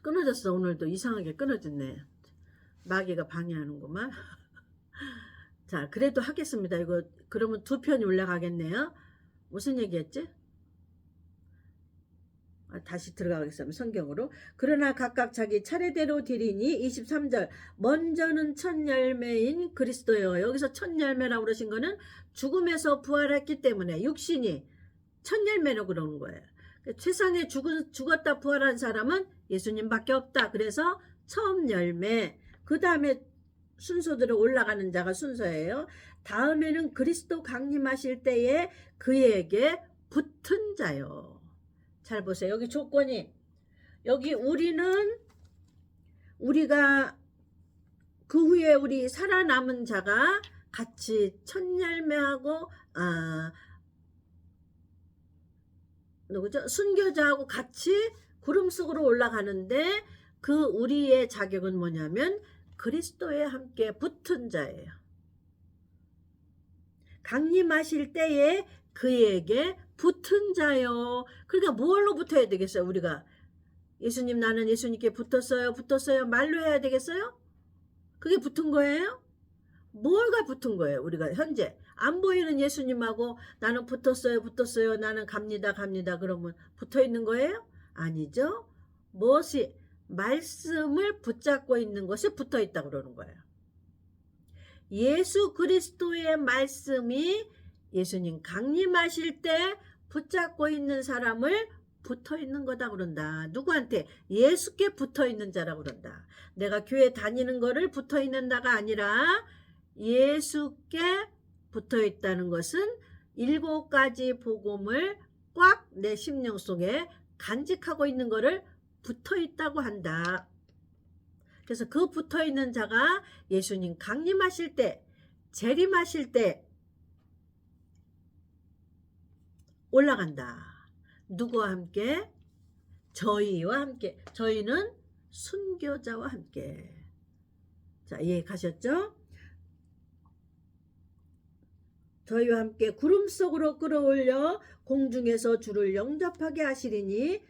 끊어졌어. 오늘도 이상하게 끊어졌네. 마귀가 방해하는구만. 자, 그래도 하겠습니다. 이거 그러면 2편이 올라가겠네요. 무슨 얘기했지? 다시 들어가겠습니다. 성경으로. 그러나 각각 자기 차례대로 드리니 23절 먼저는 첫 열매인 그리스도요. 여기서 첫 열매라고 그러신 거는 죽음에서 부활했기 때문에 육신이 첫 열매로 그러는 거예요. 세상에 죽었다 부활한 사람은 예수님밖에 없다. 그래서 처음 열매, 그 다음에 순서대로 올라가는 자가 순서예요. 다음에는 그리스도 강림하실 때에 그에게 붙은 자요. 잘 보세요. 여기 조건이, 여기 우리가 그 후에 우리 살아남은 자가 같이 첫 열매하고 누구죠? 순교자하고 같이 구름 속으로 올라가는데 그 우리의 자격은 뭐냐면 그리스도에 함께 붙은 자예요. 강림하실 때에 그에게 붙은 자요. 그러니까 뭘로 붙어야 되겠어요? 우리가 예수님 나는 예수님께 붙었어요 말로 해야 되겠어요? 그게 붙은 거예요? 뭐가 붙은 거예요? 우리가 현재 안 보이는 예수님하고 나는 붙었어요 나는 갑니다 그러면 붙어 있는 거예요? 아니죠. 무엇이 말씀을 붙잡고 있는 것이 붙어 있다고 그러는 거예요. 예수 그리스도의 말씀이 예수님 강림하실 때 붙잡고 있는 사람을 붙어 있는 거다 그런다. 누구한테? 예수께 붙어 있는 자라고 그런다. 내가 교회 다니는 거를 붙어 있는 자가 아니라 예수께 붙어 있다는 것은 7가지 복음을 꽉 내 심령 속에 간직하고 있는 거를 붙어 있다고 한다. 그래서 그 붙어 있는 자가 예수님 강림하실 때, 재림하실 때 올라간다. 누구와 함께? 저희와 함께. 저희는 순교자와 함께. 자, 이해 가셨죠? 저희와 함께 구름 속으로 끌어올려 공중에서 주를 영접하게 하시리니,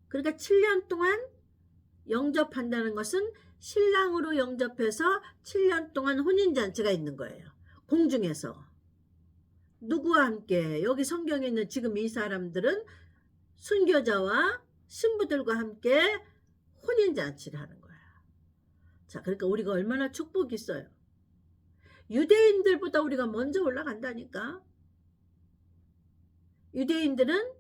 그러니까 7년 동안 영접한다는 것은 신랑으로 영접해서 7년 동안 혼인잔치가 있는 거예요. 공중에서. 누구와 함께? 여기 성경에 있는 지금 이 사람들은 순교자와 신부들과 함께 혼인잔치를 하는 거예요. 자, 그러니까 우리가 얼마나 축복이 있어요. 유대인들보다 우리가 먼저 올라간다니까. 유대인들은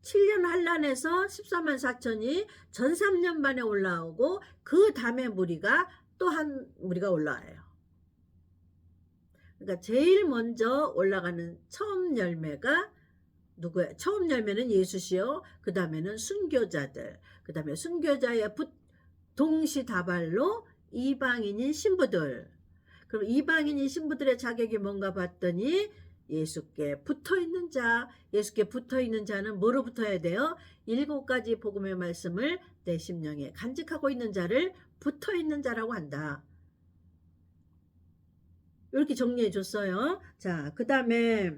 7년 환란에서 14만 4천이 전 3년 만에 올라오고 그 다음에 무리가 또 한 무리가 올라와요. 그러니까 제일 먼저 올라가는 처음 열매가 누구예요? 처음 열매는 예수시요. 그 다음에는 순교자들. 그 다음에 순교자의 동시다발로 이방인인 신부들. 그럼 이방인인 신부들의 자격이 뭔가 봤더니 예수께 붙어있는 자. 예수께 붙어있는 자는 뭐로 붙어야 돼요? 7가지 복음의 말씀을 내 심령에 간직하고 있는 자를 붙어있는 자라고 한다. 이렇게 정리해 줬어요. 자, 그 다음에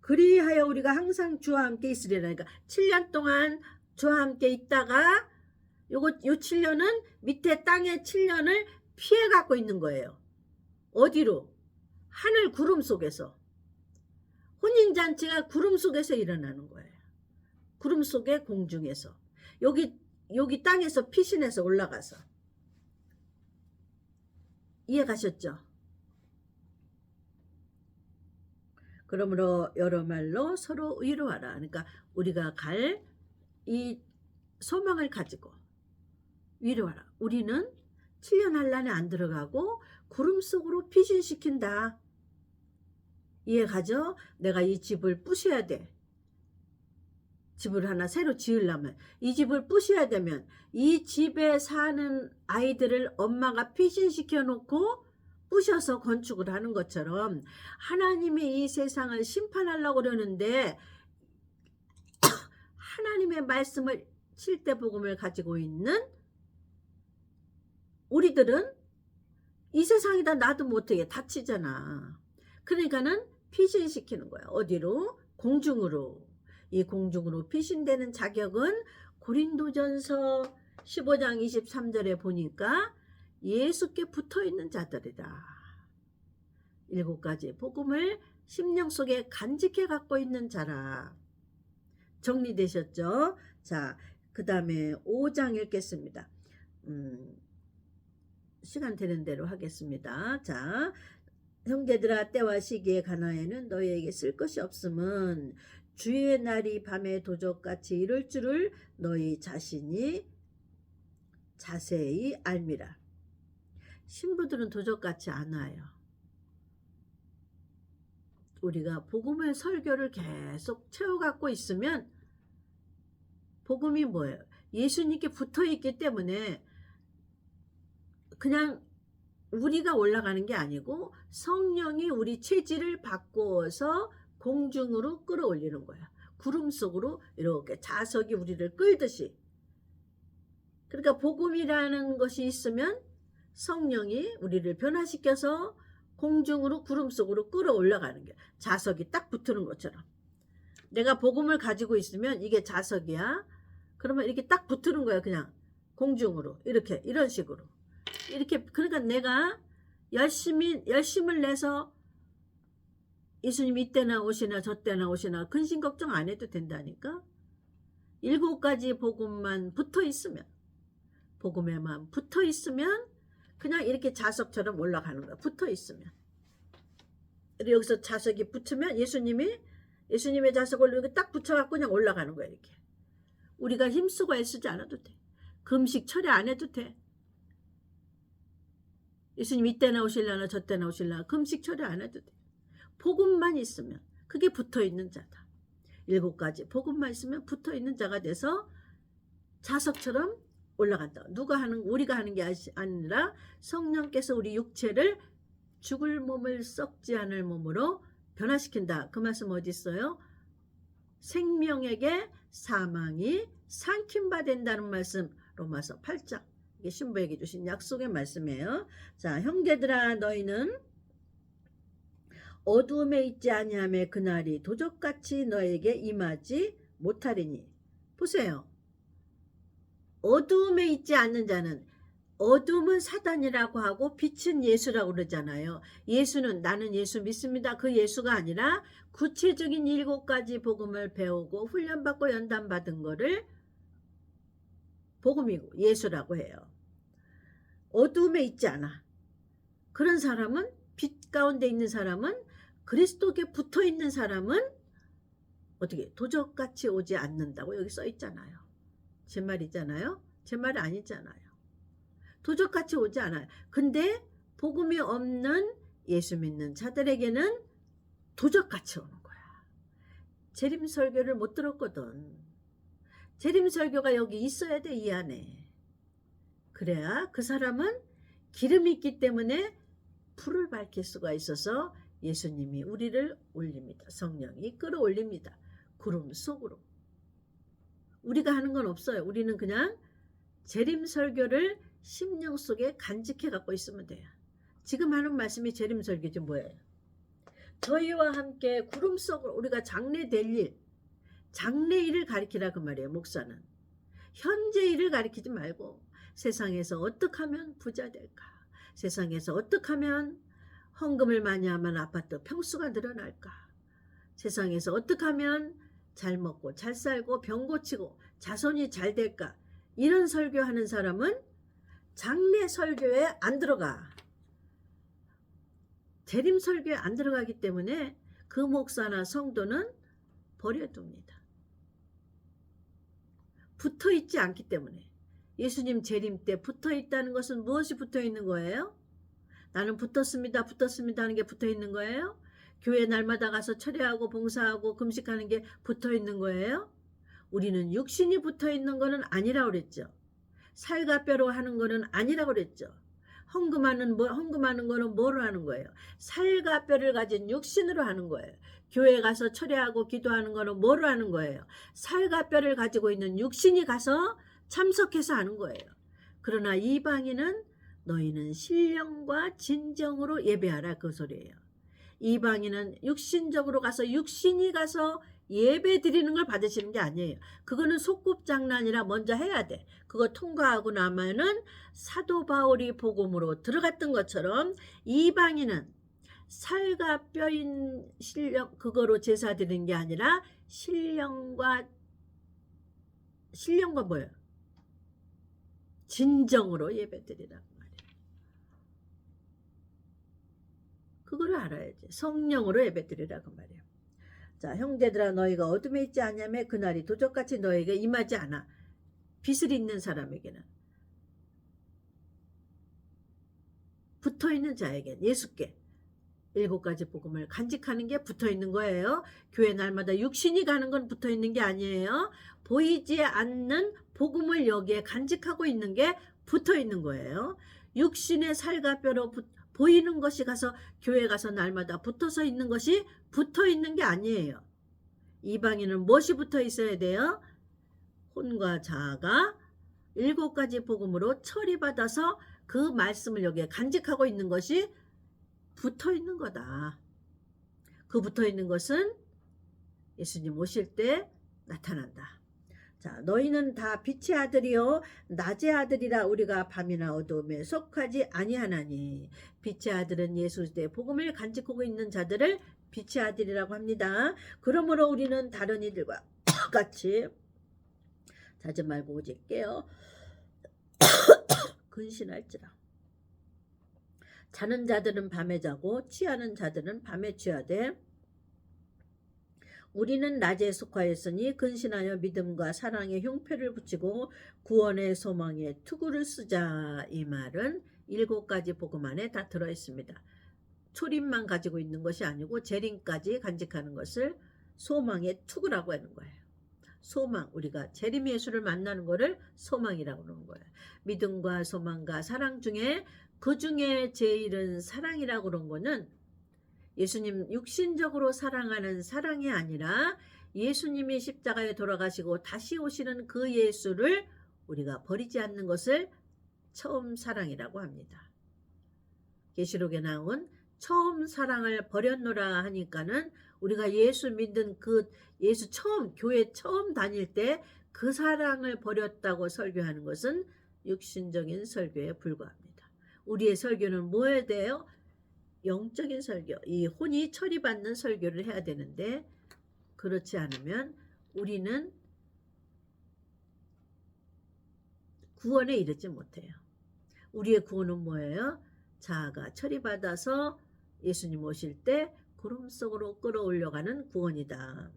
그리하여 우리가 항상 주와 함께 있으리라. 그러니까 7년 동안 주와 함께 있다가 요 7년은 밑에 땅의 7년을 피해 갖고 있는 거예요. 어디로? 하늘 구름 속에서. 혼인잔치가 구름 속에서 일어나는 거예요. 구름 속에 공중에서. 여기 땅에서 피신해서 올라가서. 이해 가셨죠? 그러므로 여러 말로 서로 위로하라. 그러니까 우리가 갈 이 소망을 가지고 위로하라. 우리는 7년 환란에 안 들어가고 구름 속으로 피신시킨다. 이해 가죠? 내가 이 집을 부셔야 돼. 집을 하나 새로 지으려면 이 집을 부셔야 되면 이 집에 사는 아이들을 엄마가 피신시켜 놓고 부셔서 건축을 하는 것처럼 하나님이 이 세상을 심판하려고 그러는데 하나님의 말씀을 칠대복음을 가지고 있는 우리들은 이 세상에다 놔도 못하게 다치잖아. 그러니까는 피신시키는 거야. 어디로? 공중으로. 이 공중으로 피신되는 자격은 고린도전서 15장 23절에 보니까 예수께 붙어있는 자들이다. 7가지 복음을 심령 속에 간직해 갖고 있는 자라. 정리되셨죠? 자, 그 다음에 5장 읽겠습니다. 시간 되는 대로 하겠습니다. 자, 형제들아, 때와 시기에 가나에는 너희에게 쓸 것이 없음은 주의 날이 밤에 도적같이 이를 줄을 너희 자신이 자세히 알미라. 신부들은 도적같이 안 와요. 우리가 복음의 설교를 계속 채워갖고 있으면, 복음이 뭐예요? 예수님께 붙어있기 때문에 그냥 우리가 올라가는 게 아니고 성령이 우리 체질을 바꿔서 공중으로 끌어올리는 거야. 구름 속으로 이렇게 자석이 우리를 끌듯이. 그러니까 복음이라는 것이 있으면 성령이 우리를 변화시켜서 공중으로 구름 속으로 끌어올라가는 게, 자석이 딱 붙는 것처럼. 내가 복음을 가지고 있으면 이게 자석이야. 그러면 이렇게 딱 붙는 거야. 그냥 공중으로 이렇게, 이런 식으로 이렇게. 그러니까 내가 열심을 내서 예수님 이때나 오시나 저때나 오시나 근심 걱정 안 해도 된다니까. 7가지 복음만 붙어 있으면, 복음에만 붙어 있으면 그냥 이렇게 자석처럼 올라가는 거야. 붙어 있으면. 여기서 자석이 붙으면 예수님의 자석을 여기 딱 붙여갖고 그냥 올라가는 거야. 이렇게. 우리가 힘쓰고 애쓰지 않아도 돼. 금식 철회 안 해도 돼. 예수님 이때나 오실라나 저때나 오실라나 금식 철회 안 해도 돼. 복음만 있으면 그게 붙어있는 자다. 7가지 복음만 있으면 붙어있는 자가 돼서 자석처럼 올라간다. 우리가 하는 게 아니라 성령께서 우리 육체를 죽을 몸을 썩지 않을 몸으로 변화시킨다. 그 말씀 어디 있어요? 생명에게 사망이 삼킴바 된다는 말씀, 로마서 8장. 이게 신부에게 주신 약속의 말씀이에요. 자, 형제들아, 너희는 어두움에 있지 아니하며 그날이 도적같이 너에게 임하지 못하리니. 보세요. 어두움에 있지 않는 자는, 어둠은 사단이라고 하고 빛은 예수라고 그러잖아요. 예수는 나는 예수 믿습니다. 그 예수가 아니라 구체적인 7가지 복음을 배우고 훈련받고 연단받은 거를 복음이고 예수라고 해요. 어둠에 있지 않아. 그런 사람은, 빛 가운데 있는 사람은, 그리스도께 붙어 있는 사람은 어떻게 도적같이 오지 않는다고 여기 써 있잖아요. 제 말이잖아요. 제 말이 아니잖아요. 도적같이 오지 않아요. 근데 복음이 없는 예수 믿는 자들에게는 도적같이 오는 거야. 재림 설교를 못 들었거든. 재림 설교가 여기 있어야 돼, 이 안에. 그래야 그 사람은 기름이 있기 때문에 불을 밝힐 수가 있어서 예수님이 우리를 올립니다. 성령이 끌어올립니다. 구름 속으로. 우리가 하는 건 없어요. 우리는 그냥 재림 설교를 심령 속에 간직해 갖고 있으면 돼요. 지금 하는 말씀이 재림 설교지 뭐예요? 저희와 함께 구름 속으로 우리가 장래 될 일, 장래 일을 가리키라 그 말이에요. 목사는 현재 일을 가리키지 말고 세상에서 어떻게 하면 부자 될까, 세상에서 어떻게 하면 헌금을 많이 하면 아파트 평수가 늘어날까, 세상에서 어떻게 하면 잘 먹고 잘 살고 병 고치고 자손이 잘 될까, 이런 설교하는 사람은 장래 설교에 안 들어가. 재림 설교에 안 들어가기 때문에 그 목사나 성도는 버려둡니다. 붙어있지 않기 때문에. 예수님 재림 때 붙어있다는 것은 무엇이 붙어있는 거예요? 나는 붙었습니다 하는 게 붙어있는 거예요? 교회 날마다 가서 철회하고 봉사하고 금식하는 게 붙어있는 거예요? 우리는 육신이 붙어있는 거는 아니라고 그랬죠. 살과 뼈로 하는 거는 아니라고 그랬죠. 헌금하는 거는 뭐로 하는 거예요? 살과 뼈를 가진 육신으로 하는 거예요. 교회 가서 철회하고 기도하는 거는 뭐로 하는 거예요? 살과 뼈를 가지고 있는 육신이 가서 참석해서 하는 거예요. 그러나 이방인은 너희는 신령과 진정으로 예배하라, 그 소리예요. 이방인은 육신적으로 가서 육신이 가서 예배 드리는 걸 받으시는 게 아니에요. 그거는 소꿉장난이라 먼저 해야 돼. 그거 통과하고 나면은 사도 바울이 복음으로 들어갔던 것처럼 이방인은 살과 뼈인 신령 그거로 제사 드리는 게 아니라 신령과 뭐예요? 진정으로 예배 드리라고 말이에요. 그거를 알아야지. 성령으로 예배 드리라고 말이에요. 자, 형제들아 너희가 어둠에 있지 않냐며 그날이 도적같이 너희에게 임하지 않아. 빛을 있는 사람에게는 붙어있는 자에겐 예수께 7가지 복음을 간직하는 게 붙어있는 거예요. 교회 날마다 육신이 가는 건 붙어있는 게 아니에요. 보이지 않는 복음을 여기에 간직하고 있는 게 붙어있는 거예요. 육신의 살과 뼈로 보이는 것이 가서 교회 가서 날마다 붙어서 있는 것이 붙어있는 게 아니에요. 이방인은 무엇이 붙어 있어야 돼요? 혼과 자아가 7가지 복음으로 처리받아서 그 말씀을 여기에 간직하고 있는 것이 붙어 있는 거다. 그 붙어 있는 것은 예수님 오실 때 나타난다. 자, 너희는 다 빛의 아들이요 낮의 아들이라 우리가 밤이나 어두움에 속하지 아니하나니. 빛의 아들은 예수 때 복음을 간직하고 있는 자들을 빛의 아들이라고 합니다. 그러므로 우리는 다른 이들과 같이 자지 말고 오직 깨어 근신할지라. 자는 자들은 밤에 자고 취하는 자들은 밤에 취하되 우리는 낮에 속하였으니 근신하여 믿음과 사랑의 흉패를 붙이고 구원의 소망에 투구를 쓰자. 이 말은 7가지 복음 안에 다 들어있습니다. 초림만 가지고 있는 것이 아니고 재림까지 간직하는 것을 소망의 투구라고 하는 거예요. 소망, 우리가 재림 예수를 만나는 것을 소망이라고 그러는 거예요. 믿음과 소망과 사랑 중에 그 중에 제일은 사랑이라고 그런 거는 예수님 육신적으로 사랑하는 사랑이 아니라 예수님이 십자가에 돌아가시고 다시 오시는 그 예수를 우리가 버리지 않는 것을 처음 사랑이라고 합니다. 계시록에 나온 처음 사랑을 버렸노라 하니까는 우리가 예수 믿는 그 예수 처음 교회 처음 다닐 때 그 사랑을 버렸다고 설교하는 것은 육신적인 설교에 불과합니다. 우리의 설교는 뭐에 대해요? 영적인 설교, 이 혼이 처리받는 설교를 해야 되는데 그렇지 않으면 우리는 구원에 이르지 못해요. 우리의 구원은 뭐예요? 자아가 처리받아서 예수님 오실 때 구름 속으로 끌어올려가는 구원이다.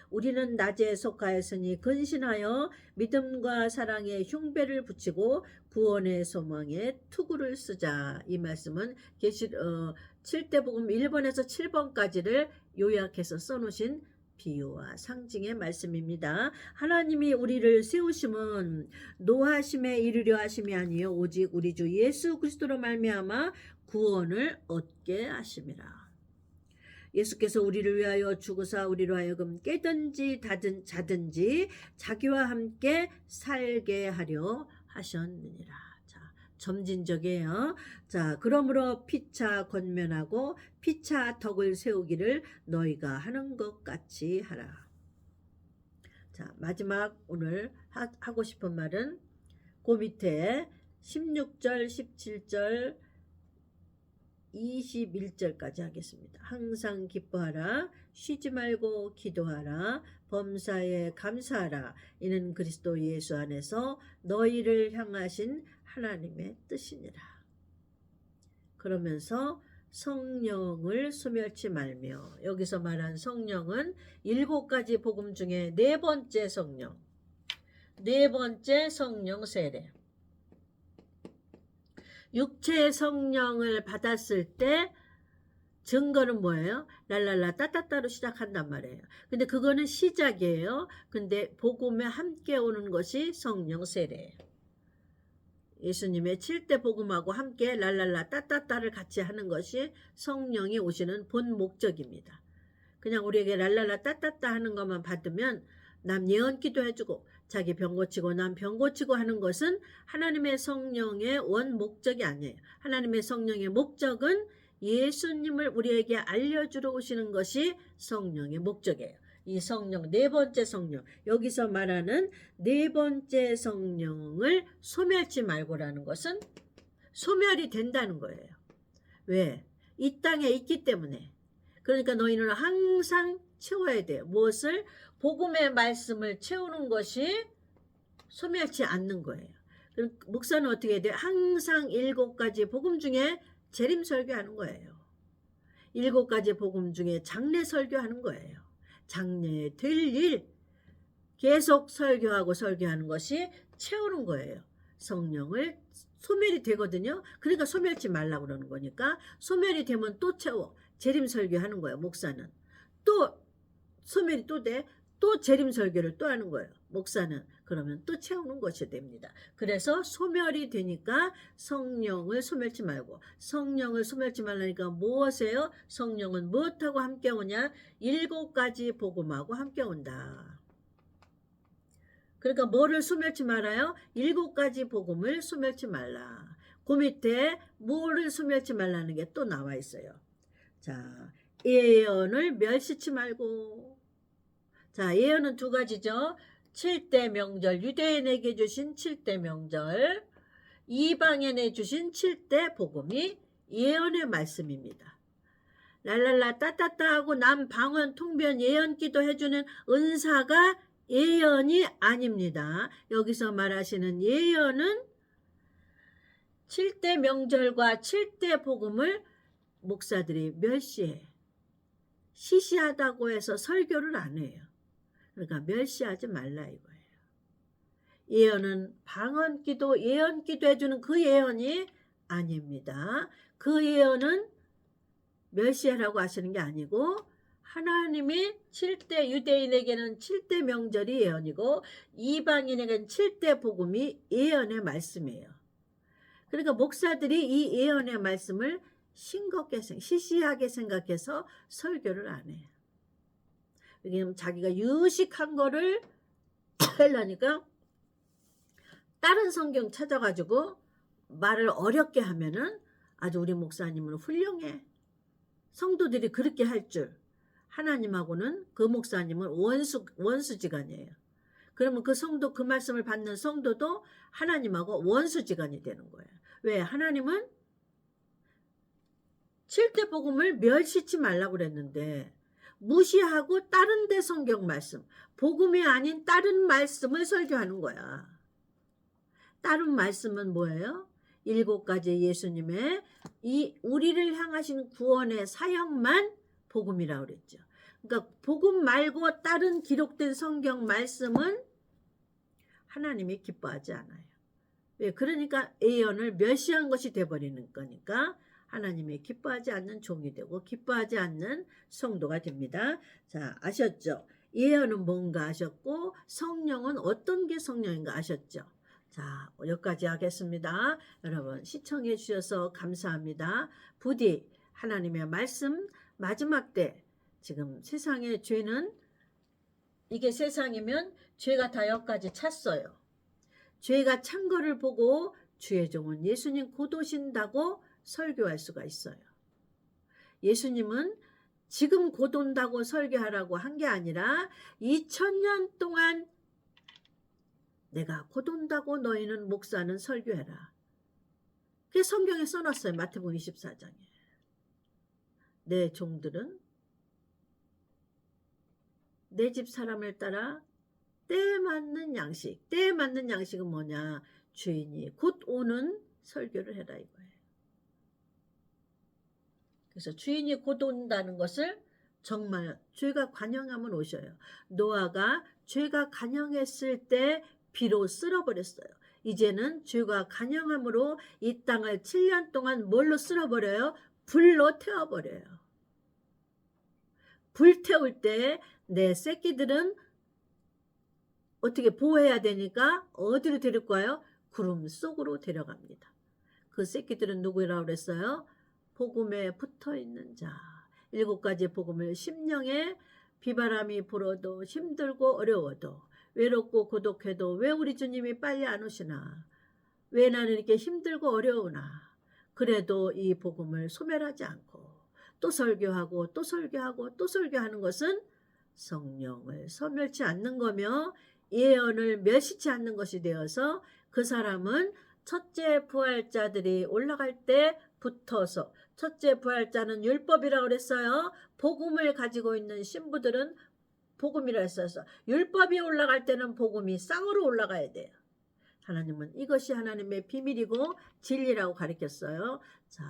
우리는 낮에 속하였으니 근신하여 믿음과 사랑의 흉배를 붙이고 구원의 소망에 투구를 쓰자. 이 말씀은 7대 복음 1번에서 7번까지를 요약해서 써놓으신 비유와 상징의 말씀입니다. 하나님이 우리를 세우심은 노하심에 이르려 하심이 아니요 오직 우리 주 예수 그리스도로 말미암아 구원을 얻게 하심이라. 예수께서 우리를 위하여 죽으사 우리로 하여금 깨든지 자든지 자기와 함께 살게 하려 하셨느니라. 자, 점진적이에요. 자, 그러므로 피차 권면하고 피차 덕을 세우기를 너희가 하는 것 같이 하라. 자, 마지막 오늘 하고 싶은 말은 그 밑에 16절, 17절, 21절까지 하겠습니다. 항상 기뻐하라. 쉬지 말고 기도하라. 범사에 감사하라. 이는 그리스도 예수 안에서 너희를 향하신 하나님의 뜻이니라. 그러면서 성령을 소멸치 말며, 여기서 말한 성령은 7가지 복음 중에 4번째 성령, 4번째 성령 세례. 육체의 성령을 받았을 때 증거는 뭐예요? 랄랄라 따따따로 시작한단 말이에요. 근데 그거는 시작이에요. 근데 복음에 함께 오는 것이 성령 세례예요. 예수님의 7대 복음하고 함께 랄랄라 따따따를 같이 하는 것이 성령이 오시는 본 목적입니다. 그냥 우리에게 랄랄라 따따따 하는 것만 받으면 남 예언 기도해주고 자기 병 고치고 남 병 고치고 하는 것은 하나님의 성령의 원 목적이 아니에요. 하나님의 성령의 목적은 예수님을 우리에게 알려주러 오시는 것이 성령의 목적이에요. 이 성령, 네 번째 성령, 여기서 말하는 네 번째 성령을 소멸치 말고라는 것은 소멸이 된다는 거예요. 왜? 이 땅에 있기 때문에. 그러니까 너희는 항상 채워야 돼요. 무엇을? 복음의 말씀을 채우는 것이 소멸치 않는 거예요. 그럼 목사는 어떻게 해야 돼요? 항상 7가지 복음 중에 재림 설교하는 거예요. 7가지 복음 중에 장례 설교하는 거예요. 장례 될 일 계속 설교하는 것이 채우는 거예요. 성령을 소멸이 되거든요. 그러니까 소멸치 말라고 그러는 거니까 소멸이 되면 또 채워. 재림 설교하는 거예요. 목사는. 또 소멸이 또 돼. 또 재림 설교를 또 하는 거예요. 목사는. 그러면 또 채우는 것이 됩니다. 그래서 소멸이 되니까 성령을 소멸치 말고, 성령을 소멸치 말라니까 무엇이에요? 성령은 무엇하고 함께 오냐? 7가지 복음하고 함께 온다. 그러니까 뭐를 소멸치 말아요? 7가지 복음을 소멸치 말라. 그 밑에 뭐를 소멸치 말라는 게 또 나와 있어요. 자, 예언을 멸시치 말고. 자, 예언은 2가지죠. 7대 명절, 유대인에게 주신 7대 명절, 이방인에 주신 7대 복음이 예언의 말씀입니다. 랄랄라 따따따 하고 남 방언 통변 예언 기도 해주는 은사가 예언이 아닙니다. 여기서 말하시는 예언은 7대 명절과 7대 복음을 목사들이 멸시해. 시시하다고 해서 설교를 안 해요. 그러니까 멸시하지 말라 이거예요. 예언은 방언 기도, 예언 기도 해주는 그 예언이 아닙니다. 그 예언은 멸시하라고 하시는 게 아니고 하나님이 7대 유대인에게는 7대 명절이 예언이고 이방인에게는 7대 복음이 예언의 말씀이에요. 그러니까 목사들이 이 예언의 말씀을 싱겁게 시시하게 생각해서 설교를 안 해요. 왜냐면 자기가 유식한 거를 하려니까 다른 성경 찾아가지고 말을 어렵게 하면은 아주 우리 목사님은 훌륭해. 성도들이 그렇게 할 줄. 하나님하고는 그 목사님은 원수지간이에요. 그러면 그 성도, 그 말씀을 받는 성도도 하나님하고 원수지간이 되는 거예요. 왜? 하나님은 7대 복음을 멸시치 말라고 그랬는데 무시하고 다른 데 성경 말씀, 복음이 아닌 다른 말씀을 설교하는 거야. 다른 말씀은 뭐예요? 7가지 예수님의 이 우리를 향하신 구원의 사역만 복음이라고 그랬죠. 그러니까 복음 말고 다른 기록된 성경 말씀은 하나님이 기뻐하지 않아요. 왜? 그러니까 예언을 멸시한 것이 돼버리는 거니까 하나님이 기뻐하지 않는 종이 되고 기뻐하지 않는 성도가 됩니다. 자, 아셨죠? 예언은 뭔가 아셨고 성령은 어떤 게 성령인가 아셨죠? 자, 여기까지 하겠습니다. 여러분 시청해 주셔서 감사합니다. 부디 하나님의 말씀 마지막 때 지금 세상의 죄는 이게 세상이면 죄가 다 여기까지 찼어요. 죄가 찬 거를 보고 주의 종은 예수님 곧 오신다고 설교할 수가 있어요. 예수님은 지금 곧 온다고 설교하라고 한 게 아니라 2000년 동안 내가 곧 온다고 너희는 목사는 설교해라. 그게 성경에 써놨어요. 마태복음 24장에. 내 종들은 내 집 사람을 따라 때에 맞는 양식. 때에 맞는 양식은 뭐냐? 주인이 곧 오는 설교를 해라 이거예요. 그래서 주인이 곧 온다는 것을 정말 죄가 관영하면 오셔요. 노아가 죄가 관영했을 때 비로 쓸어버렸어요. 이제는 죄가 관영함으로 이 땅을 7년 동안 뭘로 쓸어버려요? 불로 태워버려요. 불 태울 때 내 새끼들은 어떻게 보호해야 되니까 어디로 데리고 가요? 구름 속으로 데려갑니다. 그 새끼들은 누구라고 그랬어요? 복음에 붙어있는 자. 7가지 복음을 심령에 비바람이 불어도 힘들고 어려워도 외롭고 고독해도 왜 우리 주님이 빨리 안 오시나? 왜 나는 이렇게 힘들고 어려우나? 그래도 이 복음을 소멸하지 않고 또 설교하고 또 설교하고 또 설교하는 것은 성령을 소멸치 않는 거며 예언을 멸시치 않는 것이 되어서 그 사람은 첫째 부활자들이 올라갈 때 붙어서, 첫째 부활자는 율법이라고 그랬어요. 복음을 가지고 있는 신부들은 복음이라 했어서 율법이 올라갈 때는 복음이 쌍으로 올라가야 돼요. 하나님은 이것이 하나님의 비밀이고 진리라고 가르쳤어요. 자,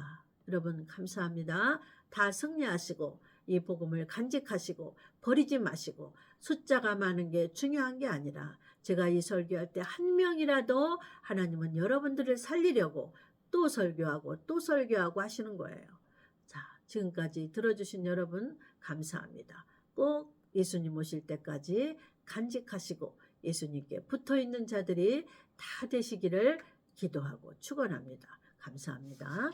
여러분 감사합니다. 다 승리하시고 이 복음을 간직하시고 버리지 마시고, 숫자가 많은 게 중요한 게 아니라 제가 이 설교할 때 한 명이라도 하나님은 여러분들을 살리려고 또 설교하고 또 설교하고 하시는 거예요. 자, 지금까지 들어주신 여러분 감사합니다. 꼭 예수님 오실 때까지 간직하시고 예수님께 붙어있는 자들이 다 되시기를 기도하고 축원합니다. 감사합니다.